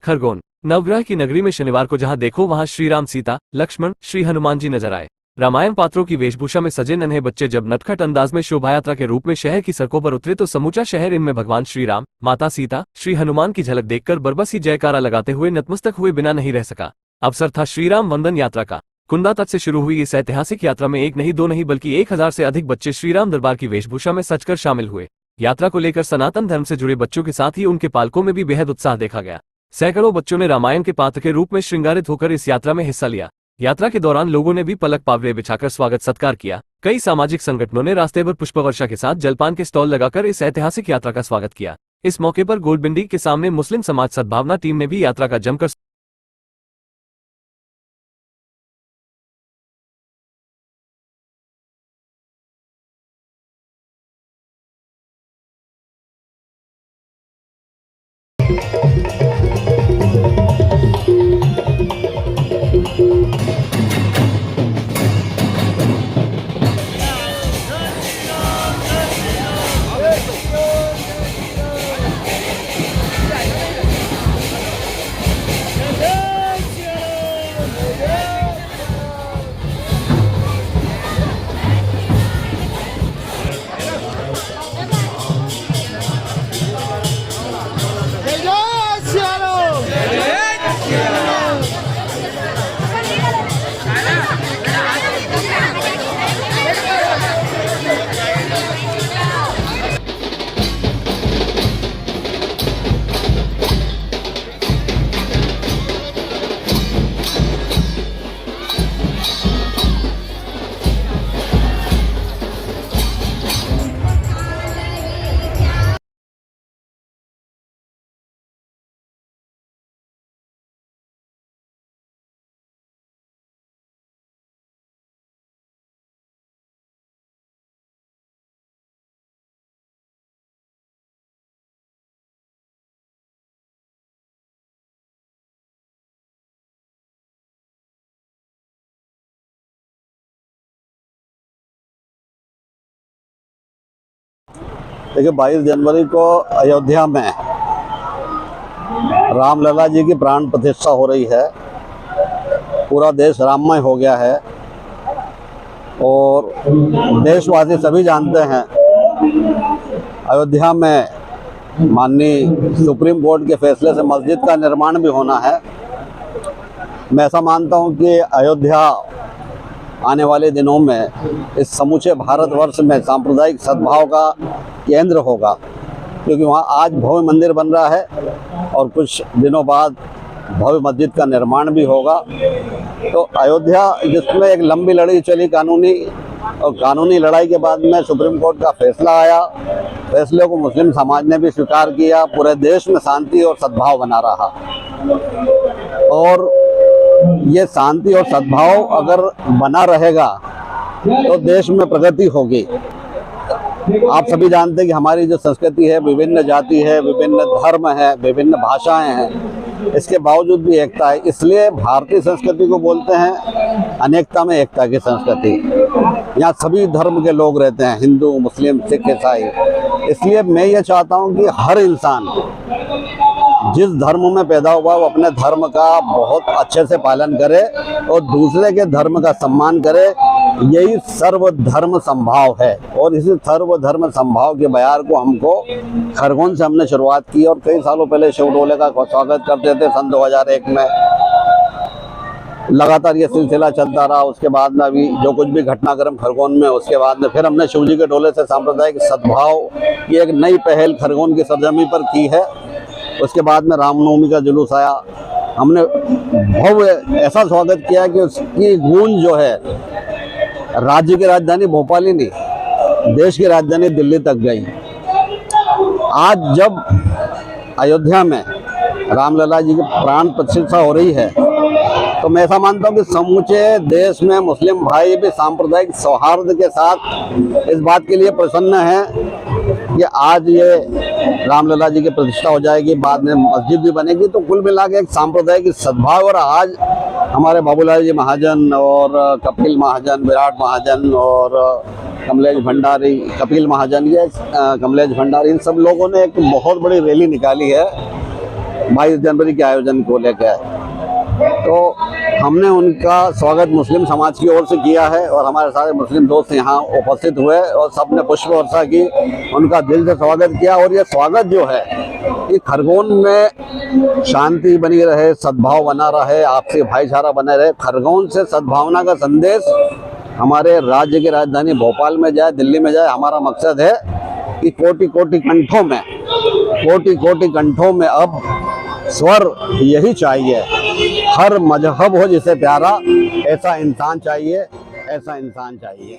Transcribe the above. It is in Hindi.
खरगोन नवग्रह की नगरी में शनिवार को जहां देखो वहां श्री राम, सीता, लक्ष्मण, श्री हनुमान जी नजर आए। रामायण पात्रों की वेशभूषा में सजे नन्हे बच्चे जब नटखट अंदाज में शोभायात्रा के रूप में शहर की सड़कों पर उतरे तो समूचा शहर इनमें भगवान श्री राम, माता सीता, श्री हनुमान की झलक देखकर बरबस ही जयकारा लगाते हुए नतमस्तक हुए बिना नहीं रह सका। अवसर था श्री राम वंदन यात्रा का। कुंदा तक से शुरू हुई इस ऐतिहासिक यात्रा में एक नहीं दो नहीं बल्कि 1000 से अधिक बच्चे श्रीराम दरबार की वेशभूषा में सजकर शामिल हुए। यात्रा को लेकर सनातन धर्म से जुड़े बच्चों के साथ ही उनके पालकों में भी बेहद उत्साह देखा गया। सैकड़ों बच्चों ने रामायण के पात्र के रूप में श्रृंगारित होकर इस यात्रा में हिस्सा लिया। यात्रा के दौरान लोगों ने भी पलक पावरे बिछाकर स्वागत सत्कार किया। कई सामाजिक संगठनों ने रास्ते पर पुष्पवर्षा के साथ जलपान के स्टॉल लगाकर इस ऐतिहासिक यात्रा का स्वागत किया। इस मौके पर गोलबिंडी के सामने मुस्लिम समाज सद्भावना टीम ने भी यात्रा का जमकर देखिए 22 जनवरी को अयोध्या में रामलला जी की प्राण प्रतिष्ठा हो रही है। पूरा देश राममय हो गया है और देशवासी सभी जानते हैं अयोध्या में माननीय सुप्रीम कोर्ट के फैसले से मस्जिद का निर्माण भी होना है। मैं ऐसा मानता हूं कि अयोध्या आने वाले दिनों में इस समूचे भारतवर्ष में सांप्रदायिक सद्भाव का केंद्र होगा, क्योंकि वहाँ आज भव्य मंदिर बन रहा है और कुछ दिनों बाद भव्य मस्जिद का निर्माण भी होगा। तो अयोध्या जिसमें एक लंबी लड़ाई चली कानूनी लड़ाई के बाद में सुप्रीम कोर्ट का फैसला आया, फैसले को मुस्लिम समाज ने भी स्वीकार किया, पूरे देश में शांति और सद्भाव बना रहा। और ये शांति और सद्भाव अगर बना रहेगा तो देश में प्रगति होगी। आप सभी जानते हैं कि हमारी जो संस्कृति है, विभिन्न जाति है, विभिन्न धर्म है, विभिन्न भाषाएं हैं, इसके बावजूद भी एकता है। इसलिए भारतीय संस्कृति को बोलते हैं अनेकता में एकता की संस्कृति। यहाँ सभी धर्म के लोग रहते हैं, हिंदू, मुस्लिम, सिख, ईसाई। इसलिए मैं ये चाहता हूँ कि हर इंसान जिस धर्म में पैदा हुआ वो अपने धर्म का बहुत अच्छे से पालन करे और दूसरे के धर्म का सम्मान करे। यही सर्वधर्म समभाव है और इसी सर्वधर्म समभाव के बयार को हमको खरगोन से हमने शुरुआत की और कई सालों पहले शिवडोले का स्वागत करते थे। सन 2001 में लगातार ये सिलसिला चलता रहा। उसके बाद में अभी जो कुछ भी घटनाक्रम खरगोन में, उसके बाद में फिर हमने शिवजी के डोले से सांप्रदायिक सद्भाव की एक नई पहल खरगोन की सरजमी पर की है। उसके बाद में रामनवमी का जुलूस आया, हमने भव्य ऐसा स्वागत किया कि उसकी गूंज जो है राज्य की राजधानी भोपाल ही नहीं, देश की राजधानी दिल्ली तक गई। आज जब अयोध्या में रामलला जी की प्राण प्रतिष्ठा हो रही है तो मैं ऐसा मानता हूँ कि समूचे देश में मुस्लिम भाई भी सांप्रदायिक सौहार्द के साथ इस बात के लिए प्रसन्न हैं कि आज ये रामलला जी की प्रतिष्ठा हो जाएगी, बाद में मस्जिद भी बनेगी। तो कुल मिला के एक सांप्रदायिक सद्भाव। और आज हमारे बाबूलाल जी महाजन और कपिल महाजन, विराट महाजन और कमलेश भंडारी, कपिल महाजन, ये कमलेश भंडारी, इन सब लोगों ने एक बहुत बड़ी रैली निकाली है 22 जनवरी के आयोजन को लेकर। तो हमने उनका स्वागत मुस्लिम समाज की ओर से किया है और हमारे सारे मुस्लिम दोस्त यहाँ उपस्थित हुए और सबने पुष्प वर्षा की, उनका दिल से स्वागत किया। और ये स्वागत जो है ये खरगोन में शांति बनी रहे, सद्भाव बना रहे, आपसी भाईचारा बने रहे, खरगोन से सद्भावना का संदेश हमारे राज्य की राजधानी भोपाल में जाए, दिल्ली में जाए। हमारा मकसद है कि कोटि कोटि कंठों में अब स्वर यही चाहिए, हर मजहब हो जिसे प्यारा, ऐसा इंसान चाहिए, ऐसा इंसान चाहिए।